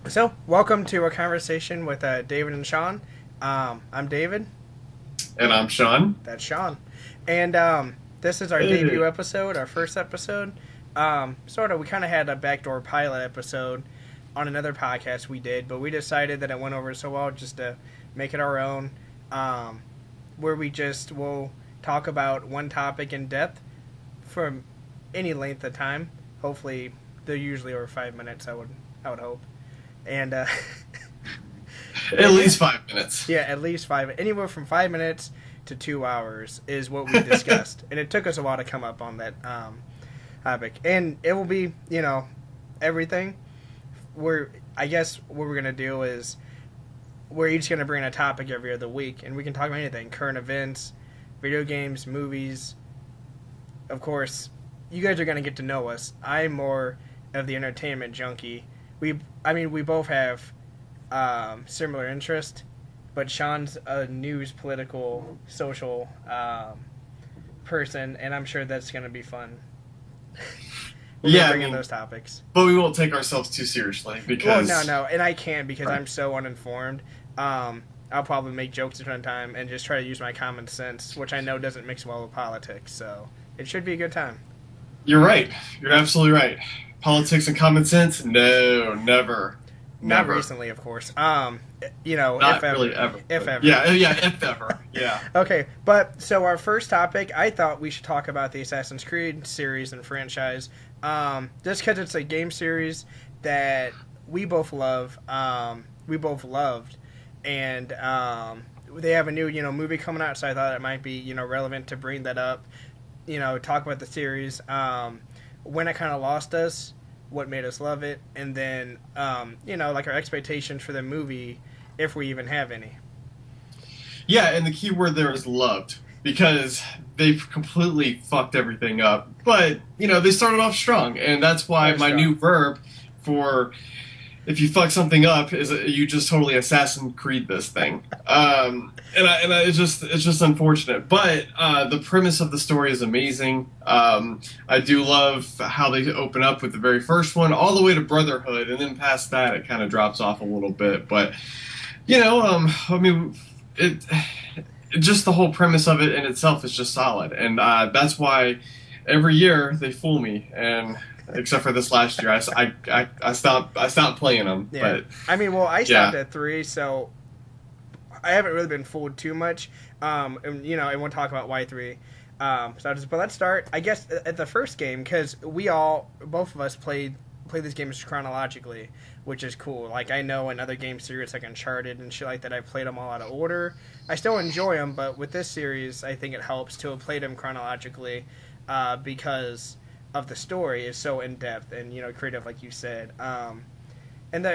So, welcome to a conversation with David and Shawn. I'm David. And I'm Shawn. That's Shawn. And this is our Hey. debut episode, our first episode. Sort of, we kind of had a backdoor pilot episode on another podcast we did, but we decided that it went over so well just to make it our own, um, where we just will talk about one topic in depth for any length of time. Hopefully, they're usually over 5 minutes. I would hope. And At least 5 minutes. yeah, at least five, anywhere from 5 minutes to 2 hours is what we discussed, and it took us a while to come up on that topic. And it will be, everything. I guess what we're gonna do is we're each gonna bring a topic every other week, and we can talk about anything: current events, video games, movies. Of course, you guys are gonna get to know us. I'm more of the entertainment junkie. We both have similar interest, but Sean's a news, political, social person, and I'm sure that's going to be fun. We're Yeah, bringing those topics. but we won't take ourselves too seriously because No, and I can't because Right. I'm so uninformed. I'll probably make jokes at one time and just try to use my common sense, which I know doesn't mix well with politics. So it should be a good time. you're right. You're absolutely right. Politics and common sense? No, never. Not Never. recently, of course. Not if ever, really ever. if but ever. Yeah, if ever. Yeah. Okay, but so our first topic, I thought we should talk about the Assassin's Creed series and franchise, just because it's a game series that we both love, we both loved, and they have a new movie coming out, so I thought it might be relevant to bring that up, talk about the series, when it kind of lost us, what made us love it, and then like our expectations for the movie, if we even have any. Yeah, and the key word there is loved because they've completely fucked everything up. But, they started off strong, and that's why Very my strong. new verb for if you fuck something up is you just totally Assassin Creed this thing. It's just unfortunate. But the premise of the story is amazing. I do love how they open up with the very first one, all the way to Brotherhood, and then past that it kind of drops off a little bit. But it just the whole premise of it in itself is just solid, and that's why every year they fool me. And except for this last year, I stopped playing them. Yeah, But well, I yeah, stopped at 3, so I haven't really been fooled too much. And we'll talk about why 3. But let's start, I guess, at the first game because both of us played these games chronologically, which is cool. Like I know in other game series like Uncharted and shit like that, I played them all out of order. I still enjoy them, but with this series, I think it helps to have played them chronologically because of the story is so in depth and creative, like you said. And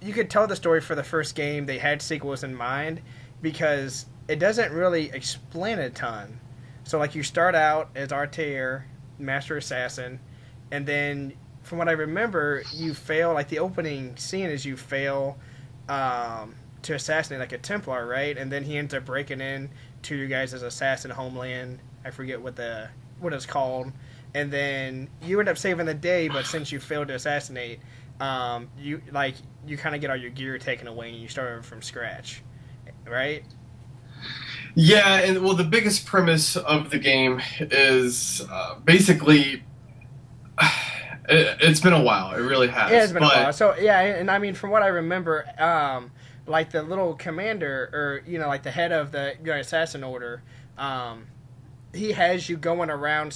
you could tell the story for the first game. They had sequels in mind because it doesn't really explain a ton. So like you start out as Artair, Master Assassin, and then from what I remember, you fail. Like the opening scene is you fail to assassinate like a Templar, right? And then he ends up breaking in to you guys' assassin homeland. I forget what it's called. And then you end up saving the day, but since you failed to assassinate, you kind of get all your gear taken away and you start over from scratch, right? yeah, and well, the biggest premise of the game is basically it's been a while. It really has. Yeah, it's been a but while. So yeah, and I mean, from what I remember, like the little commander, or like the head of the assassin order, he has you going around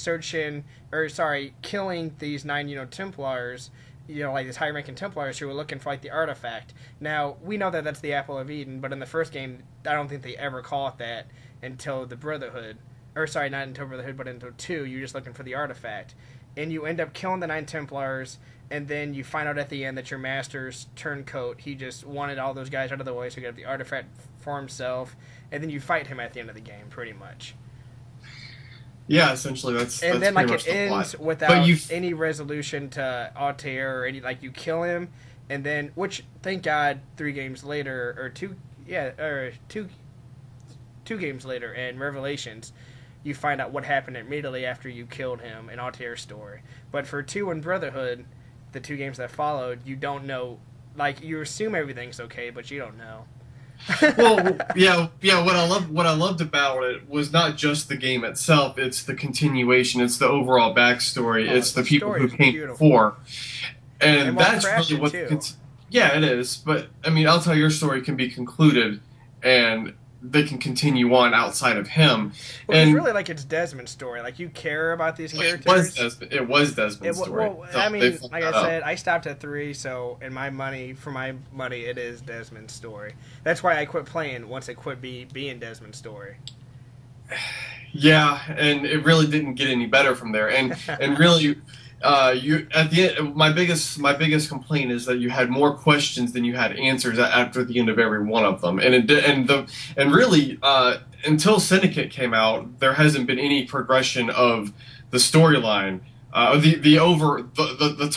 killing these 9 Templars, like these high-ranking Templars who were looking for like the artifact. Now we know that that's the Apple of Eden, but in the first game, I don't think they ever call it that until the Brotherhood, or sorry, not until Brotherhood, but until 2. You're just looking for the artifact, and you end up killing the 9 Templars, and then you find out at the end that your master's turncoat, he just wanted all those guys out of the way so he could have the artifact for himself, and then you fight him at the end of the game, pretty much. yeah, essentially that's And then pretty like much it the ends plot. without But you any resolution to Altair or any, like you kill him, and then which thank God 3 games later or two games later in Revelations, you find out what happened immediately after you killed him in Altair's story. But for 2 and Brotherhood, the 2 games that followed, you don't know like you assume everything's okay, but you don't know. Well, yeah, yeah. What I loved about it was not just the game itself; it's the continuation, it's the overall backstory, Oh, it's the the people story who is came beautiful, before, and and well that's really crafted what. too. Yeah, it is. But I mean, I'll tell your story can be concluded, and they can continue on outside of him, Well, because and really, like it's Desmond's story. Like you care about these it was characters. Desmond's story. Well, So I they mean, fucked like that I up. said, I stopped at 3, so in my money, for my money, it is Desmond's story. That's why I quit playing once it quit being Desmond's story. Yeah, and it really didn't get any better from there. And really, you at the end, my biggest complaint is that you had more questions than you had answers after the end of every one of them. And and really, until Syndicate came out, there hasn't been any progression of the storyline, the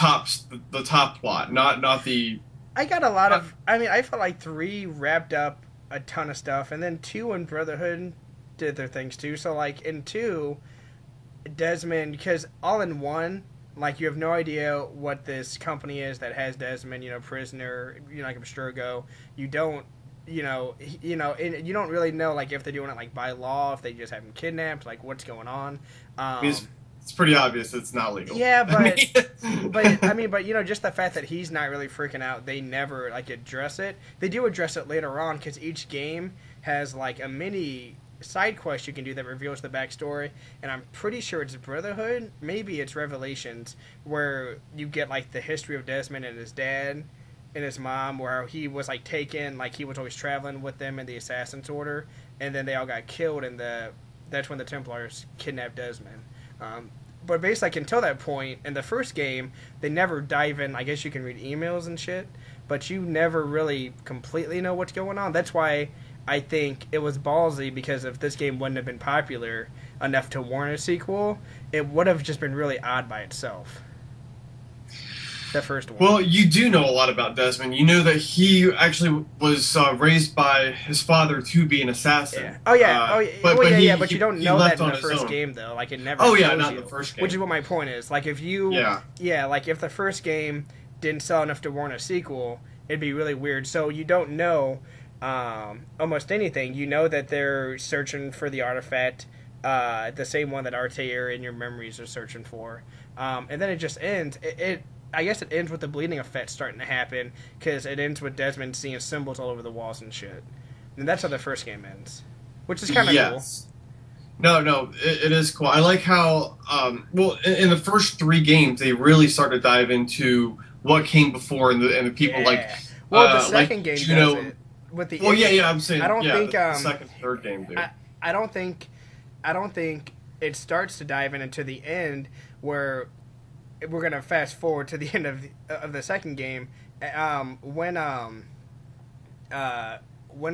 top plot, not the. I got a lot of. I mean, I felt like 3 wrapped up a ton of stuff, and then 2 and Brotherhood did their things too. So, like, in 2, Desmond, because all in 1, like, you have no idea what this company is that has Desmond, prisoner, like Abstergo. You don't. And you don't really know, like, if they're doing it, like, by law, if they just have him kidnapped, like, what's going on. It's pretty obvious it's not legal. Yeah, but I mean, but just the fact that he's not really freaking out, they never like address it. They do address it later on because each game has like a mini side quest you can do that reveals the backstory, and I'm pretty sure it's Brotherhood, maybe it's Revelations, where you get like the history of Desmond and his dad and his mom, where he was like taken, like he was always traveling with them in the Assassin's Order, and then they all got killed, and that's when the Templars kidnapped Desmond. But basically, like, until that point, in the first game, they never dive in. I guess you can read emails and shit, but you never really completely know what's going on. That's why I think it was ballsy, because if this game wouldn't have been popular enough to warrant a sequel, it would have just been really odd by itself. The first one. well, you do know a lot about Desmond. You know that he actually was raised by his father to be an assassin. Yeah. Oh yeah. But you don't know that in the first own. game, though. Like it never. Oh yeah, shows not you, in the first game. Which is what my point is. Like if you. Yeah. Like if the first game didn't sell enough to warrant a sequel, it'd be really weird. So you don't know almost anything. You know that they're searching for the artifact, the same one that Altair in your memories are searching for, and then it just ends. I guess it ends with the bleeding effect starting to happen, because it ends with Desmond seeing symbols all over the walls and shit. And that's how the first game ends, which is kind of Yes. No, it is cool. I like how, in the first 3 games, they really start to dive into what came before and the people cool. like. Yeah. Well, the second like game Juno. does it with the. Well, yeah, I'm saying. I don't think the second, third game do. I don't think it starts to dive into the end where we're gonna fast forward to the end of the second game, when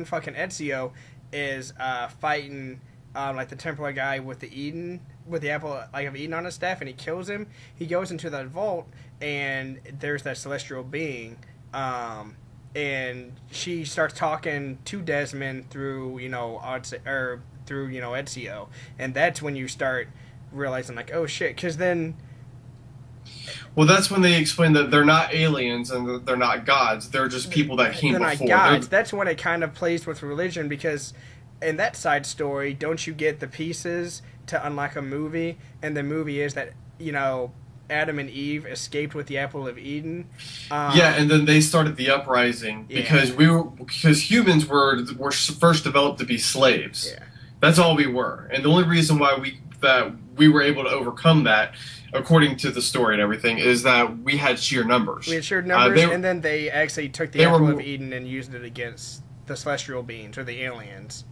fucking Ezio is fighting like the Templar guy with the apple like of Eden on his staff, and he kills him. He goes into that vault, and there's that celestial being, and she starts talking to Desmond through Ezio, and that's when you start realizing like, oh shit, because then. Well, that's when they explain that they're not aliens and they're not gods. They're just people that came they're before. Not gods. That's when it kind of plays with religion, because in that side story, don't you get the pieces to unlock a movie? And the movie is that, Adam and Eve escaped with the apple of Eden. Yeah, and then they started the uprising because humans were first developed to be slaves. Yeah. That's all we were, and the only reason why we were able to overcome that, according to the story and everything, is that we had sheer numbers. We had sheer numbers, and then they actually took the apple of Eden and used it against the celestial beings or the aliens.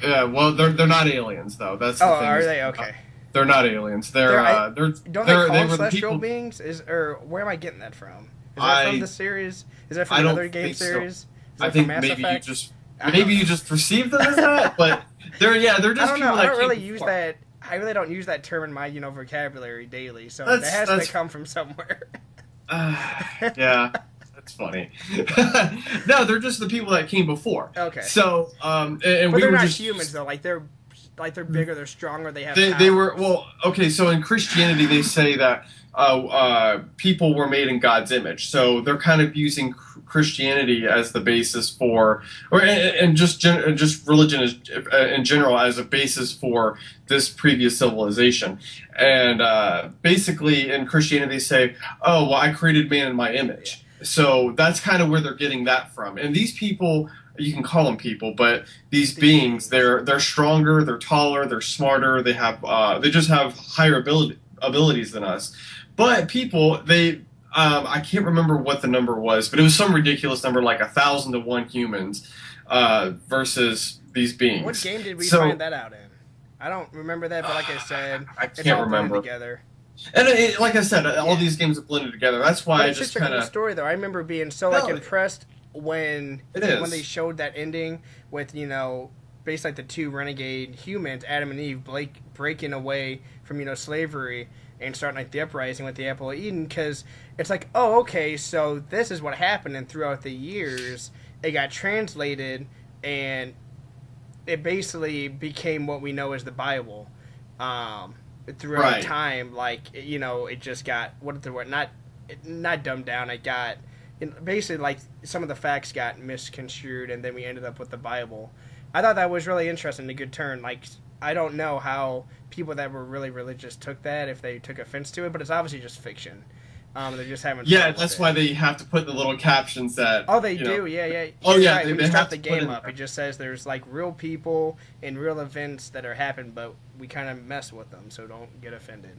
Yeah, well, they're not aliens though. That's the thing. Are they? Okay. They're not aliens. They're don't they call them celestial beings? Where am I getting that from? Is that from the series? Is that from another game series? I think maybe you just perceive them as that, but they're just I don't know. people I that don't really came use before. that. I really don't use that term in my vocabulary daily, so that has to come from somewhere. Yeah, that's funny. No, they're just the people that came before. Okay. So, and but we they're were not just humans though. Like they're like they're bigger, they're stronger, they have They were powers. well, okay. So in Christianity, they say that people were made in God's image. So they're kind of using Christianity as the basis for, or and just religion in general as a basis for this previous civilization. And basically, in Christianity, they say, "Oh, well, I created man in my image." So that's kind of where they're getting that from. And these people, you can call them people, but these beings, they're stronger, they're taller, they're smarter, they just have higher abilities than us. But people, I can't remember what the number was, but it was some ridiculous number, like 1,000 to 1 humans versus these beings. What game did we So find that out in? I don't remember that, but like I said, I it's can't all blended remember. together. And like I said, all Yeah. these games are blended together. That's why But I it's just such a kind cool of. story, though. I remember being so No, impressed when it is. when they showed that ending with basically like the two renegade humans, Adam and Eve, breaking away from slavery and starting like the uprising with the Apple of Eden, because it's like, oh, okay, so this is what happened, and throughout the years it got translated and it basically became what we know as the Bible. Throughout Right. time, it just got what the word not dumbed down. It got basically like some of the facts got misconstrued, and then we ended up with the Bible. I thought that was really interesting, a good turn. Like, I don't know how people that were really religious took that, if they took offense to it, but it's obviously just fiction. They're just having fun Yeah, with that's it. why they have to put the little captions that. Oh, they you do, know, yeah. Oh, You're yeah, right. they- When they you start have the to put game in up, there. it just says there's like real people and real events that are happening, but we kind of mess with them, so don't get offended.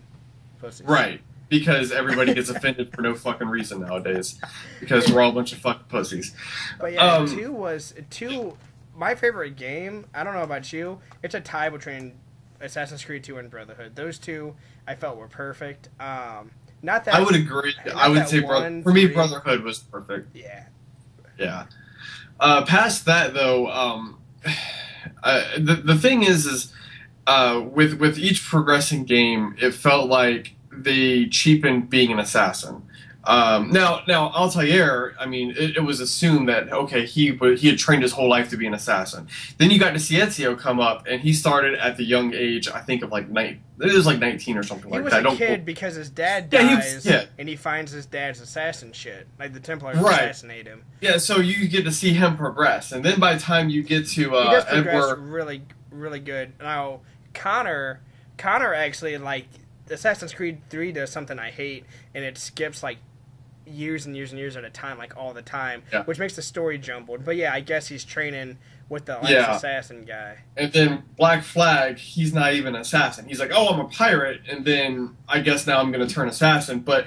Pussies. Right. Because everybody gets offended for no fucking reason nowadays. Because we're all a bunch of fucking pussies. But yeah, Um, two. My favorite game. I don't know about you. It's a tie between Assassin's Creed 2 and Brotherhood. Those two I felt were perfect. Not that I would agree. not I would that say, one, for me, three. Brotherhood was perfect. Yeah. Yeah. Past that, though, the thing is with each progressing game, it felt like they cheapened being an assassin. Now Altair, I mean, it was assumed that okay, he had trained his whole life to be an assassin. Then you got to see Ezio come up, and he started at the young age, I think of like it was like 19 or something He like was that. a kid because his dad Yeah, he dies, was a kid. and he finds his dad's assassin shit. Like the Templars Right. assassinate him. Yeah, so you get to see him progress, and then by the time you get to He does progress Edward, really, really good. Now Connor actually, like, Assassin's Creed 3 does something I hate, and it skips like years and years and years at a time, like all the time, Yeah. which makes the story jumbled. But yeah, I guess he's training with the last Yeah. assassin guy. and then Black Flag, he's not even an assassin. He's like, oh, I'm a pirate, and then I guess now I'm going to turn assassin. But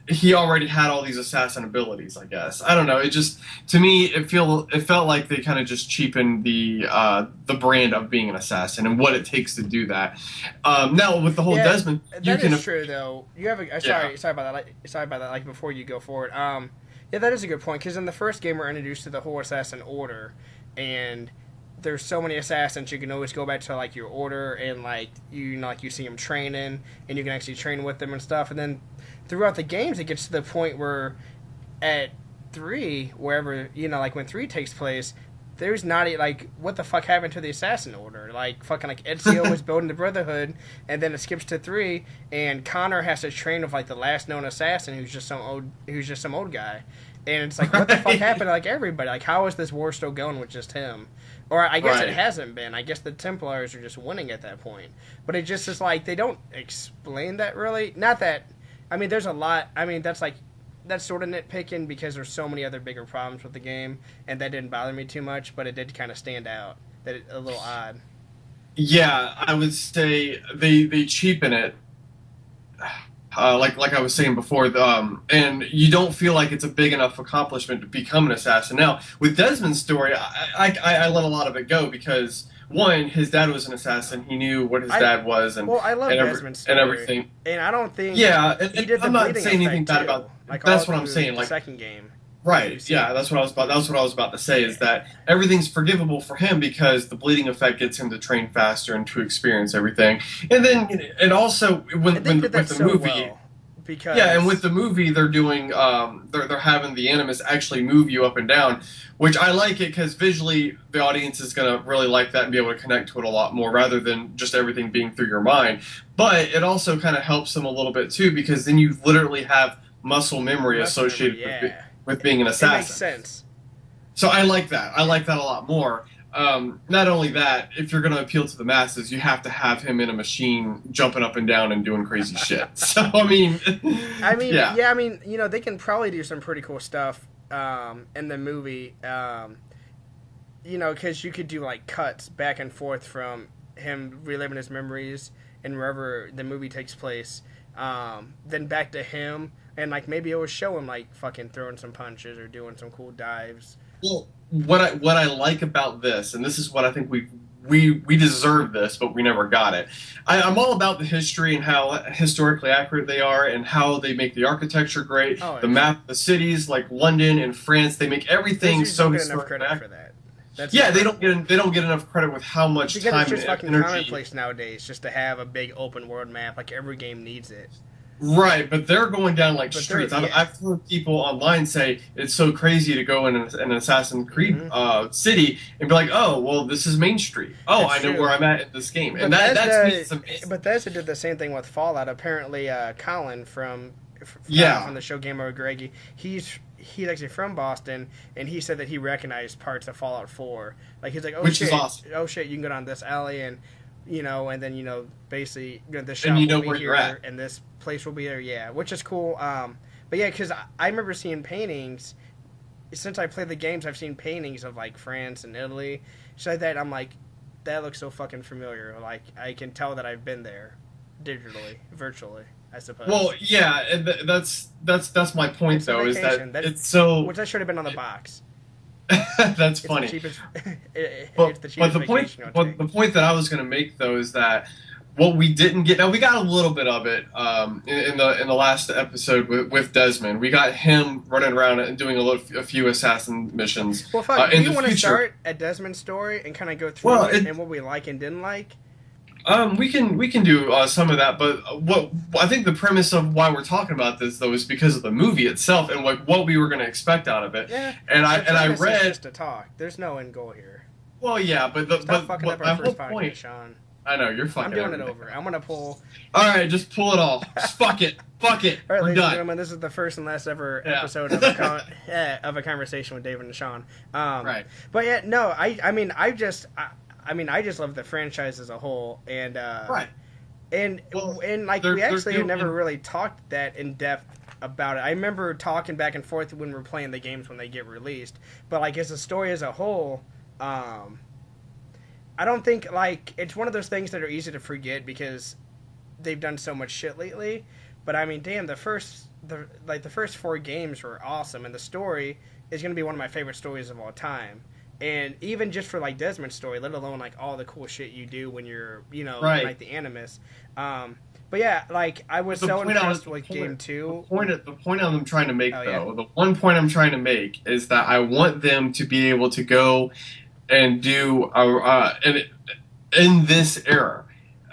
he already had all these assassin abilities, I guess. I don't know. It just, to me, it felt like they kind of just cheapened the brand of being an assassin and what it takes to do that. Now with the whole Yeah, Desmond, you That can is true, though. You have a sorry about that. Sorry about that. Like before you go forward. Yeah, that is a good point, because in the first game we're introduced to the whole assassin order, and there's so many assassins, you can always go back to like your order, and like you see them training, and you can actually train with them and stuff. And then throughout the games, it gets to the point where at 3, wherever like when 3 takes place, there's not like, what the fuck happened to the assassin order? Like fucking like Ezio was building the Brotherhood, and then it skips to 3, and Connor has to train with like the last known assassin who's just some old guy. And it's like, what the fuck happened to like everybody? Like, how is this war still going with just him? Or I guess Right. it hasn't been. I guess the Templars are just winning at that point. But it just is like, they don't explain that really. Not that, I mean, there's a lot. I mean, that's sort of nitpicking, because there's so many other bigger problems with the game, and that didn't bother me too much, but it did kind of stand out. That a little odd. yeah, I would say they cheapen it. Like I was saying before, and you don't feel like it's a big enough accomplishment to become an assassin. Now, with Desmond's story, I let a lot of it go because, one, his dad was an assassin. He knew what his dad was, and Well, I love Desmond's story, and everything. and I don't think Yeah, he did the I'm not bleeding saying anything effect, bad too. about. Like, That's all what I'm through saying. the Like, second game. right? Yeah, that's what I was about to say. Is that everything's forgivable for him because the bleeding effect gets him to train faster and to experience everything. And then, and also And they did that with the so movie. well. Yeah, and with because the movie, they're doing they're having the Animus actually move you up and down, which I like it because visually the audience is gonna really like that and be able to connect to it a lot more rather than just everything being through your mind. But it also kind of helps them a little bit too because then you literally have muscle memory muscle memory, associated yeah, with being an it makes assassin. sense. So I like that. I like that a lot more. Not only that, if you're going to appeal to the masses, you have to have him in a machine jumping up and down and doing crazy shit. So I mean, I mean, yeah. yeah, I mean, they can probably do some pretty cool stuff in the movie. Because you could do like cuts back and forth from him reliving his memories and wherever the movie takes place, then back to him, and like maybe it will show him like fucking throwing some punches or doing some cool dives. Well, what I like about this, and this is what I think we deserve this, but we never got it. I'm all about the history and how historically accurate they are, and how they make the architecture great. Oh, The map, the cities like London and France, they make everything so don't get enough historically credit accurate. for that. That's Yeah, they don't get enough credit with how much because time it's just and fucking energy. commonplace nowadays just to have a big open world map. Like every game needs it. Right, but they're going down like But streets. yeah. I've heard people online say it's so crazy to go in an Assassin's Creed city and be like, "Oh, well, this is Main Street. Oh, That's I know true. where I'm at in this game." And Bethesda, that's amazing. Bethesda did the same thing with Fallout. Apparently, Colin from the show Game Over Greggy, he's actually from Boston, and he said that he recognized parts of Fallout 4. Like he's like, oh Which shit, is awesome. oh shit, you can go down this alley and and then basically the shop And you know will be where here you're at. and this place will be there. Yeah, which is cool. But yeah, because I remember seeing paintings. Since I played the games, I've seen paintings of like France and Italy, shit like that. I'm like, that looks so fucking familiar. Like I can tell that I've been there, digitally, virtually, I suppose. Well, yeah, and that's my point It's a though. Is vacation. that it's so Which that should have been on the box. that's It's funny. the cheapest. But, It's the cheapest but the point, vacation you'll but take. the point that I was going to make though is that what we didn't get. Now we got a little bit of it in the last episode with Desmond. We got him running around and doing a few assassin missions. Well, fuck. Do in you the want to future. start at Desmond's story and kind of go through Well, it and what we like and didn't like? We can do some of that, but what I think the premise of why we're talking about this though is because of the movie itself and what we were going to expect out of it. Yeah. And I The premise is read. just to talk. There's no end goal here. Well, yeah, but Stop fucking up my our whole first podcast, point. Sean. I know you're fucking. I'm doing it everything. over. I'm gonna pull. All right, just pull it all. Just fuck it. Fuck it. All right, We're ladies and done. gentlemen, this is the first and last ever Yeah. episode of of a conversation with David and Sean. Right. But yeah, no, I just love the franchise as a whole, and Right. and Well, like they're we actually doing- never really talked that in depth about it. I remember talking back and forth when we were playing the games when they get released, but like as a story as a whole, I don't think like it's one of those things that are easy to forget because they've done so much shit lately. But I mean, damn, the first 4 games were awesome, and the story is going to be one of my favorite stories of all time. And even just for like Desmond's story, let alone like all the cool shit you do when you're Right. like the Animus. But yeah, like I was so impressed with game 2. The point I'm trying to make Oh, though, the one point I'm trying to make is that I want them to be able to go and do in this era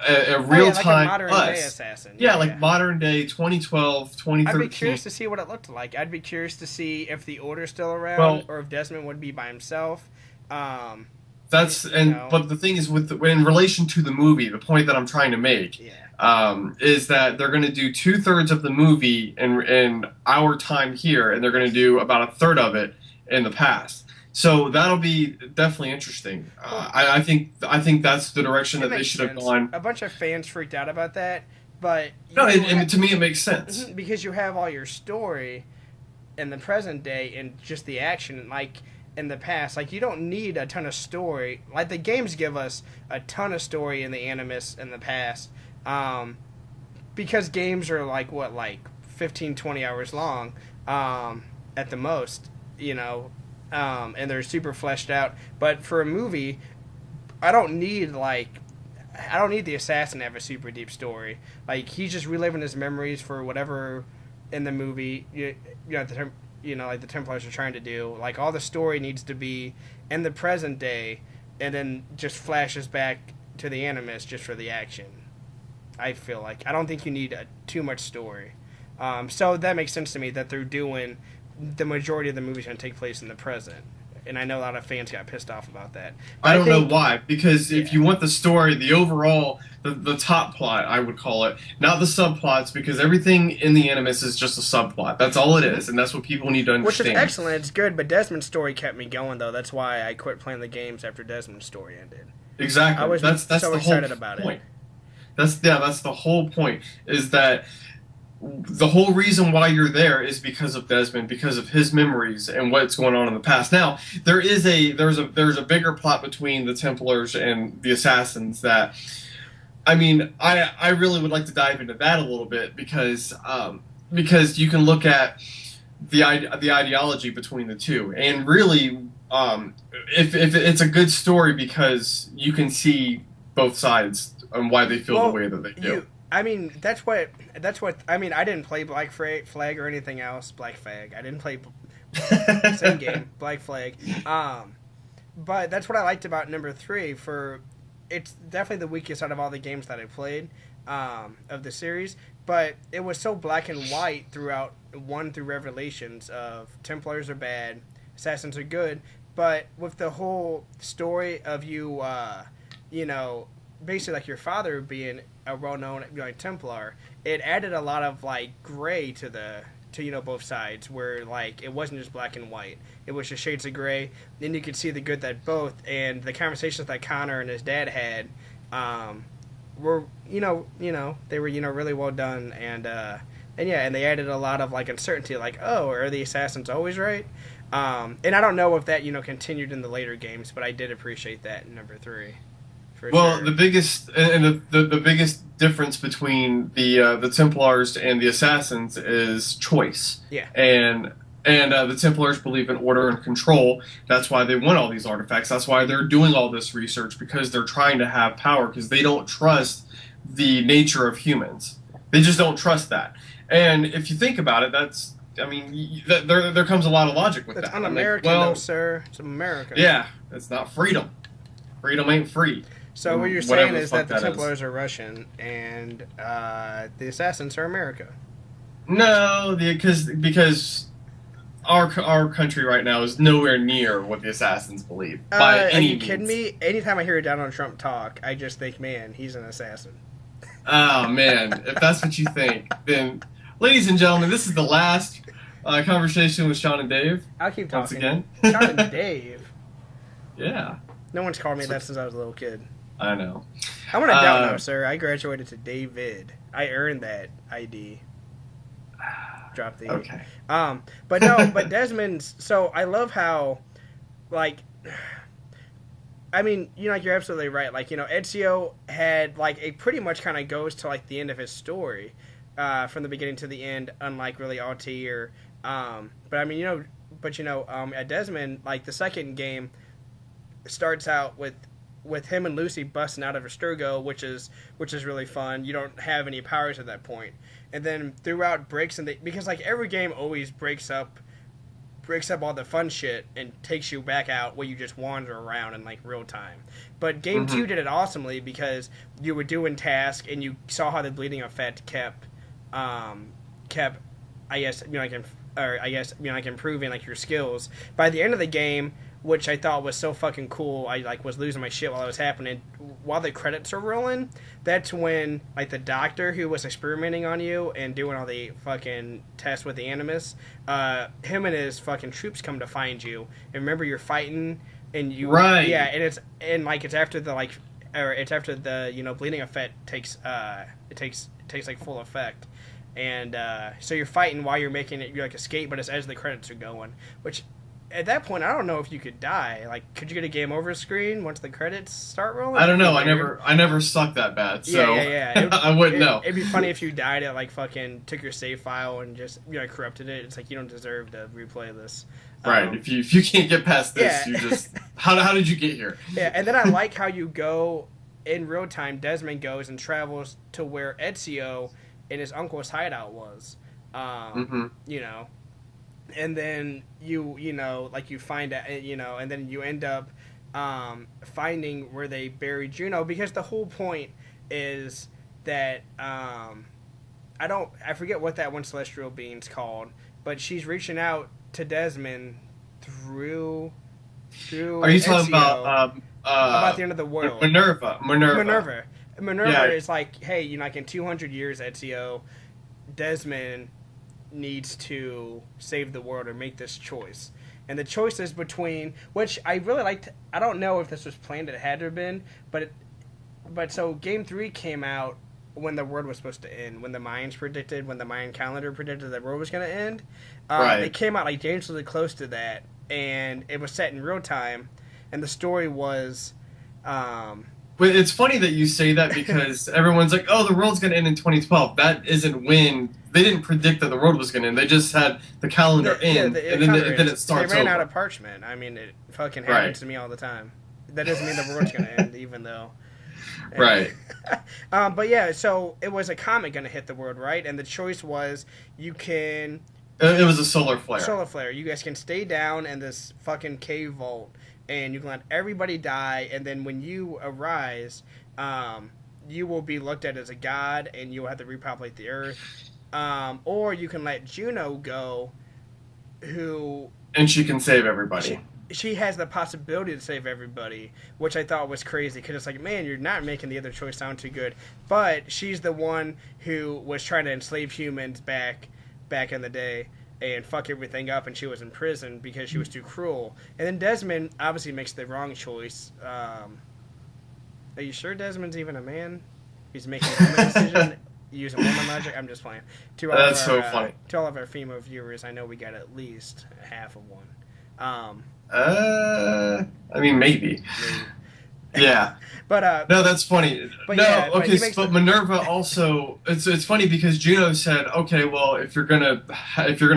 a real like time a modern day assassin. Yeah, like modern day 2012, 2013. I'd be curious to see what it looked like. I'd be curious to see if the Order's still around, Well- or if Desmond would be by himself. But the thing is in relation to the movie, the point that I'm trying to make is that they're going to do 2/3 of the movie in our time here, and they're going to do about a third of it in the past. So that'll be definitely interesting. I think that's the direction that they should have gone. A bunch of fans freaked out about that, but No, and to me it makes sense. because you have all your story in the present day and just the action, like in the past. Like you don't need a ton of story. Like the games give us a ton of story in the Animus in the past, because games are like 15, 20 hours long, at the most, and they're super fleshed out. But for a movie, I don't need the assassin to have a super deep story. Like he's just reliving his memories for whatever in the movie. Like the Templars are trying to do. Like all the story needs to be in the present day, and then just flashes back to the Animus just for the action. I feel like I don't think you need too much story. So that makes sense to me that they're doing the majority of the movie's going to take place in the present. And I know a lot of fans got pissed off about that. But I don't know think, why, because yeah. if you want the story, the overall, the top plot, I would call it, not the subplots, because everything in the Animus is just a subplot. That's all it is, and that's what people need to Which is understand. excellent. It's good, but Desmond's story kept me going, though. That's why I quit playing the games after Desmond's story ended. Exactly. I was That's so the excited whole about point. it. That's the whole point. Is that the whole reason why you're there is because of Desmond, because of his memories and what's going on in the past. Now, there's a bigger plot between the Templars and the Assassins that, I mean, I really would like to dive into that a little bit because you can look at the ideology between the two, and really, if it's a good story because you can see both sides and why they feel the way that they do. I mean, that's what. I mean, I didn't play Black Flag or anything else. Black Flag. I didn't play same game, Black Flag. But that's what I liked about number 3. It's definitely the weakest out of all the games that I played of the series. But it was so black and white throughout 1 through Revelations of Templars are bad, Assassins are good. But with the whole story of you, basically like your father being a well-known Templar, it added a lot of gray to both sides, where it wasn't just black and white, it was just shades of gray. Then you could see the good that both, and the conversations that Connor and his dad had were they were really well done, and they added a lot of uncertainty, oh, are the assassins always right? And I don't know if that continued in the later games, but I did appreciate that in number 3. Well, Sure. the biggest difference between the Templars and the Assassins is choice. Yeah. And the Templars believe in order and control. That's why they want all these artifacts. That's why they're doing all this research, because they're trying to have power, because they don't trust the nature of humans. They just don't trust that. And if you think about it, there comes a lot of logic with That's that. un-American, though, sir. It's America. Yeah, it's not freedom. Freedom ain't free. So what you're saying is that the Templars are Russian and the Assassins are America. No, because our country right now is nowhere near what the Assassins believe by any means. Are you kidding me? Anytime I hear Donald Trump talk, I just think, man, he's an assassin. Oh man, if that's what you think, then, ladies and gentlemen, this is the last conversation with Shawn and Dave. I'll keep talking. Once again, Shawn and Dave. Yeah. No one's called me that since I was a little kid. I know. I'm an adult now, sir. I graduated to David. I earned that ID. Drop the okay. But Desmond's. So I love how, I mean, you're absolutely right. Ezio had it pretty much kind of goes to the end of his story, from the beginning to the end. Unlike really Altair. But I mean, at Desmond, the second game starts out with him and Lucy busting out of Asturgo, which is really fun. You don't have any powers at that point, and then throughout breaks because every game always breaks up all the fun shit and takes you back out where you just wander around in real time. But game 2 did it awesomely, because you were doing tasks and you saw how the bleeding effect kept improving your skills. By the end of the game, which I thought was so fucking cool, I was losing my shit while it was happening. While the credits are rolling, that's when the doctor who was experimenting on you and doing all the fucking tests with the Animus, him and his fucking troops come to find you. And remember, you're fighting, and you and it's after the bleeding effect takes full effect. And so you're fighting while you're making it, you escape, but it's as the credits are going, which at that point, I don't know if you could die. Could you get a game over screen once the credits start rolling? I don't know. I never sucked that bad, so yeah. I wouldn't know. It'd be funny if you died at fucking took your save file and just corrupted it. It's you don't deserve to replay this. Right. If you can't get past this, you just how did you get here? Yeah, and then I like how you go in real time. Desmond goes and travels to where Ezio and his uncle's hideout was. And then you find out, and then you end up finding where they buried Juno, because the whole point is that I I forget what that one celestial being's called, but she's reaching out to Desmond through Are you talking about the end of the world. Minerva. Yeah. Is like, hey, like in 200 years, Ezio, Desmond needs to save the world or make this choice. And the choice is between, which I really liked. I don't know if this was planned; it had to have been, but so Game 3 came out when the world was supposed to end, when the Mayan calendar predicted the world was going to end. Right. It came out like dangerously close to that, and it was set in real time, and the story was. But it's funny that you say that because everyone's like, "Oh, the world's going to end in 2012." That isn't when they didn't predict that the world was going to end. They just had the calendar end, and then it starts. They ran over. out of parchment. I mean, it fucking happens to me all the time. That doesn't mean the world's going to end, even though. Right. But yeah, so it was a comet going to hit the world, right? And the choice was you can. It was a solar flare. Solar flare. You guys can stay down in this fucking cave vault, and you can let everybody die, and then when you arise, you will be looked at as a god, and you will have to repopulate the earth. Or you can let Juno go, and she can save everybody. She has the possibility to save everybody, which I thought was crazy, because it's like, man, you're not making the other choice sound too good. But she's the one who was trying to enslave humans back in the day and fuck everything up, and she was in prison because she was too cruel. And then Desmond obviously makes the wrong choice. Are you sure Desmond's even a man? He's making a decision using woman logic? I'm just playing. That's so funny. To all of our female viewers, I know we got at least half of one. I mean, maybe. Yeah. But no, that's funny. But no, yeah, okay, but Minerva also. It's funny because Juno said, okay, well, if you're gonna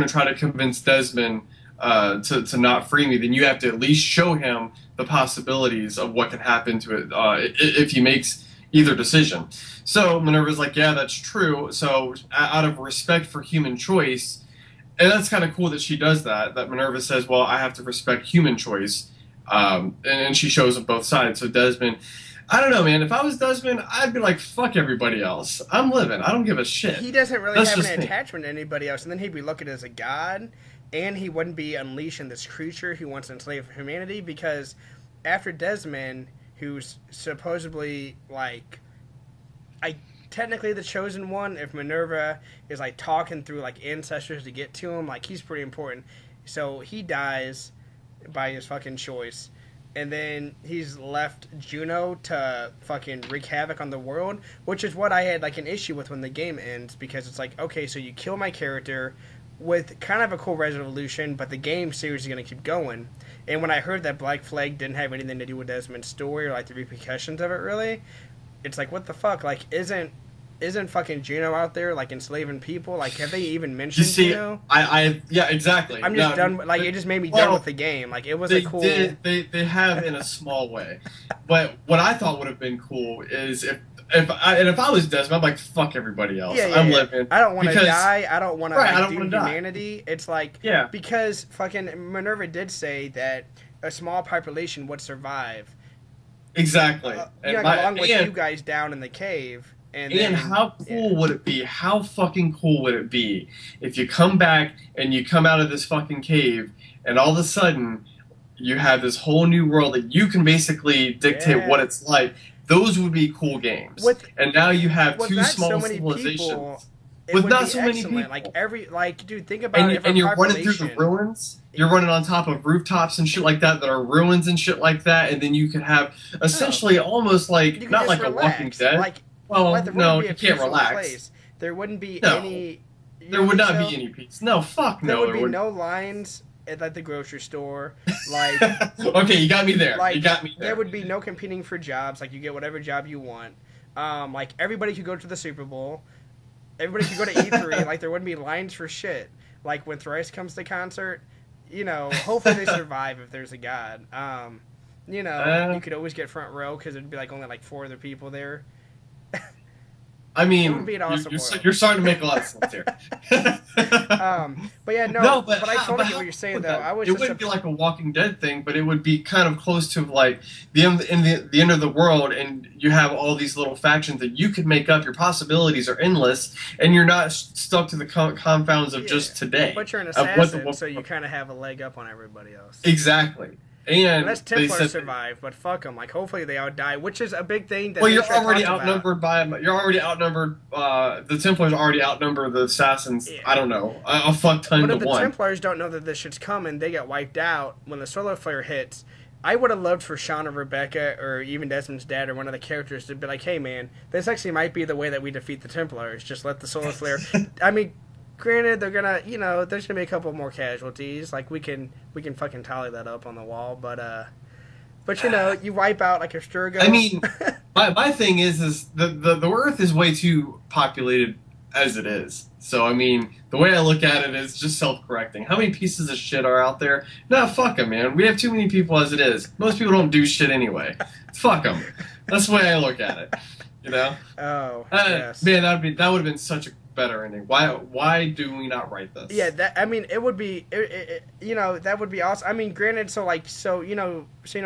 try to convince Desmond to not free me, then you have to at least show him the possibilities of what can happen to it if he makes either decision. So Minerva's like, yeah, that's true. So out of respect for human choice. And that's kind of cool that she does that. That Minerva says, "Well, I have to respect human choice," and she shows them both sides. So Desmond, I don't know, man. If I was Desmond, I'd be like, "Fuck everybody else. I'm living. I don't give a shit." He doesn't really have an attachment to anybody else, and then he'd be looked at as a god, and he wouldn't be unleashing this creature who wants to enslave humanity. Because after Desmond, who's supposedly like, technically the chosen one, if Minerva is like talking through like ancestors to get to him, like he's pretty important. So he dies by his fucking choice, and then he's left Juno to fucking wreak havoc on the world, which is what I had like an issue with when the game ends, because it's like, okay, so you kill my character with kind of a cool resolution, but the game series is going to keep going. And when I heard that Black Flag didn't have anything to do with Desmond's story or like the repercussions of it, really, it's like, what the fuck? Like, isn't fucking Juno out there like enslaving people? Like, have they even mentioned Juno? Yeah, exactly. I'm just done. Like, it just made me done with the game. Like, it was a cool. They have in a small way, but what I thought would have been cool is if I was Desmond, I'm like, fuck everybody else. I'm living. I don't want to die. I don't want to do humanity. Die. It's like, because fucking Minerva did say that a small population would survive. Exactly. Along with you guys down in the cave. And how cool would it be? How fucking cool would it be if you come back and you come out of this fucking cave and all of a sudden you have this whole new world that you can basically dictate what it's like? Those would be cool games. And now you have two small civilizations. With not so many people. Dude, think about it. And you're running through the ruins. You're running on top of rooftops and shit like that are ruins and shit like that. And then you could have essentially almost like, not like relax. A Walking Dead. Like, well, no, you can't relax. Place. There wouldn't be any... There would not be any peace. No, fuck no. There would be no lines at the grocery store. Like, okay, you got me there. Like, you got me there. There would be no competing for jobs. Like, you get whatever job you want. Like, everybody could go to the Super Bowl. Everybody could go to E3. Like, there wouldn't be lines for shit. Like, when Thrice comes to concert, hopefully they survive if there's a god. You could always get front row because it'd be like only like 4 other people there. I It would mean, be an awesome world. you're starting to make a lot of sense here. But yeah, no, No, but but I totally get how what you're saying would though. that? I was It just wouldn't be like a Walking Dead thing, but it would be kind of close to like the end of the world, and you have all these little factions that you could make up. Your possibilities are endless, and you're not stuck to the confounds of yeah, just today. but you're an Of what the assassin, so you kind of have a leg up on everybody else. exactly. And Unless they Templars said, survive, but fuck them. Like, hopefully they all die, which is a big thing that well, they you're should have already talked about. outnumbered by. You're already outnumbered. The Templars already outnumber the assassins. Yeah. I don't know, a fuck ton But to if the one. Templars don't know that this shit's coming, they get wiped out when the solar flare hits. I would have loved for Shawn or Rebecca or even Desmond's dad or one of the characters to be like, hey man, this actually might be the way that we defeat the Templars. Just let the solar flare. I mean, granted, they're gonna, there's gonna be a couple more casualties. Like we can fucking tally that up on the wall, but you wipe out like a Sturgo. I mean, my thing is the Earth is way too populated as it is. So I mean, the way I look at it is just self-correcting. How many pieces of shit are out there? Nah, fuck them, man. We have too many people as it is. Most people don't do shit anyway. Fuck them. That's the way I look at it. You know? Oh, yes. Man, that would have been such a better ending. Why do we not write this? Yeah, it would be, that would be awesome. I mean, granted,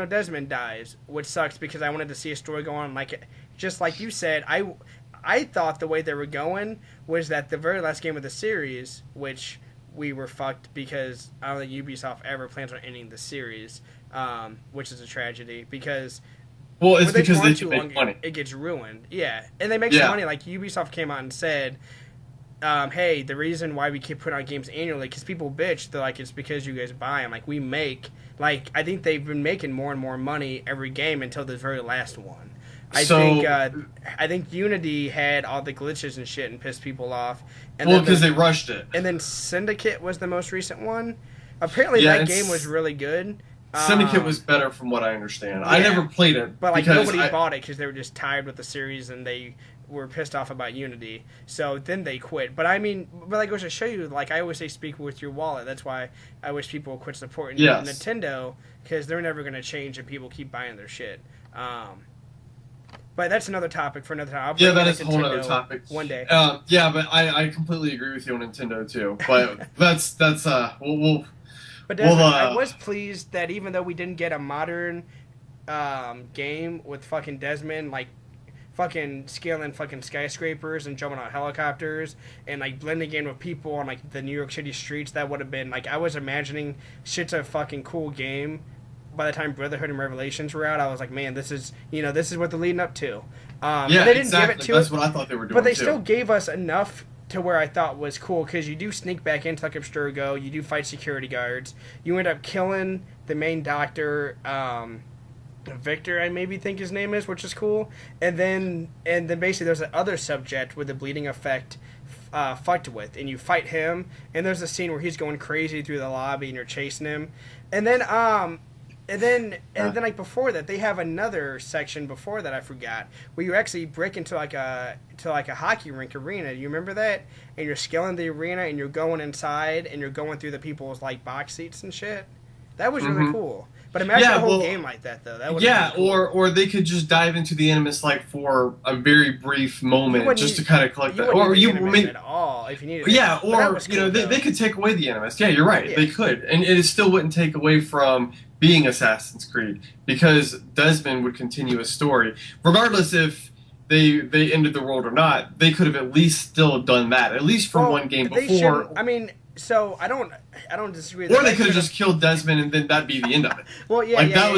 Desmond dies, which sucks because I wanted to see a story go on. Like, just like you said, I thought the way they were going was that the very last game of the series, which we were fucked because I don't think Ubisoft ever plans on ending the series, which is a tragedy because. Well, it's when because they too make long, money. it gets ruined. Yeah, and they make some money. Like Ubisoft came out and said, hey, the reason why we keep putting out games annually, because people bitch, they're like, it's because you guys buy them. Like, we make, I think they've been making more and more money every game until the very last one. I think Unity had all the glitches and shit and pissed people off. And because they rushed it. And then Syndicate was the most recent one. Apparently that game was really good. Syndicate was better from what I understand. Yeah, I never played it. But nobody bought it because they were just tired with the series and they were pissed off about Unity. So then they quit. But I mean, that goes to show you, I always say, speak with your wallet. That's why I wish people would quit supporting Nintendo, because they're never going to change and people keep buying their shit. But that's another topic for another time. Yeah, that is a whole other topic. One day. Yeah, but I completely agree with you on Nintendo too. But we'll But Desmond, I was pleased that even though we didn't get a modern game with fucking Desmond, fucking scaling fucking skyscrapers and jumping out helicopters and blending in with people on the New York City streets, that would have been I was imagining shit's a fucking cool game. By the time Brotherhood and Revelations were out, I was like, man, this is what they're leading up to. Yeah, they didn't exactly. give it to That's us, what I thought they were doing. But they too. still gave us enough to where I thought was cool, because you do sneak back into Abstergo, you do fight security guards, you end up killing the main doctor, Victor, I maybe think his name is, which is cool, and then basically there's that other subject with the bleeding effect fucked with, and you fight him, and there's a scene where he's going crazy through the lobby and you're chasing him, and then before that, they have another section before that I forgot, where you actually break into a hockey rink arena. You remember that? And you're scaling the arena and you're going inside and you're going through the people's box seats and shit. That was really cool. But imagine a whole game like that, though. That would cool. or they could just dive into the Animus for a very brief moment, just to kind of collect that. Or you at all if you needed. Yeah, or cool, they could take away the Animus. Yeah, you're right. Yeah. They could, and it still wouldn't take away from being Assassin's Creed, because Desmond would continue his story regardless if they ended the world or not. They could have at least still done that, at least for one game before. I mean. So I don't disagree with that. Or they could have just killed Desmond and then that'd be the end of it. Well, yeah. I don't